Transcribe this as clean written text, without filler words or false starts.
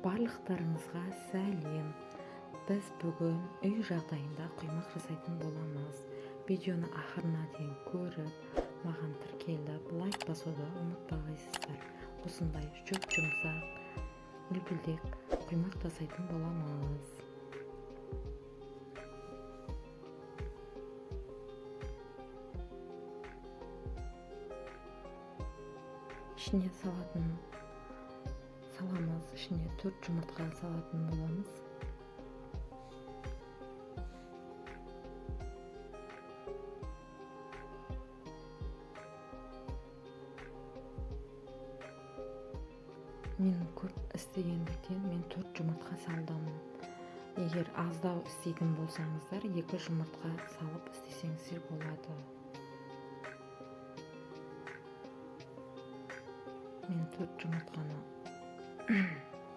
Барлықтарыңызға сәлем. Біз бүгін үй жағдайында құймақ жасайтын боламыз. Видеоны ақырына дейін көріп, маған тіркеліп, лайк басуды ұмытпағайсыздар. Осындай жұмсақ, үлпілдек құймақ жасайтын боламыз. Ішіне саламыз, ішіне 4 жұмыртқа салатын боламыз. Мен көп істегендіктен мен 4 жұмыртқа салдым. Егер аздау істейтін болсаңыздар, 2 жұмыртқа салып істесеңіздер болады. Мен 4 жұмыртқаны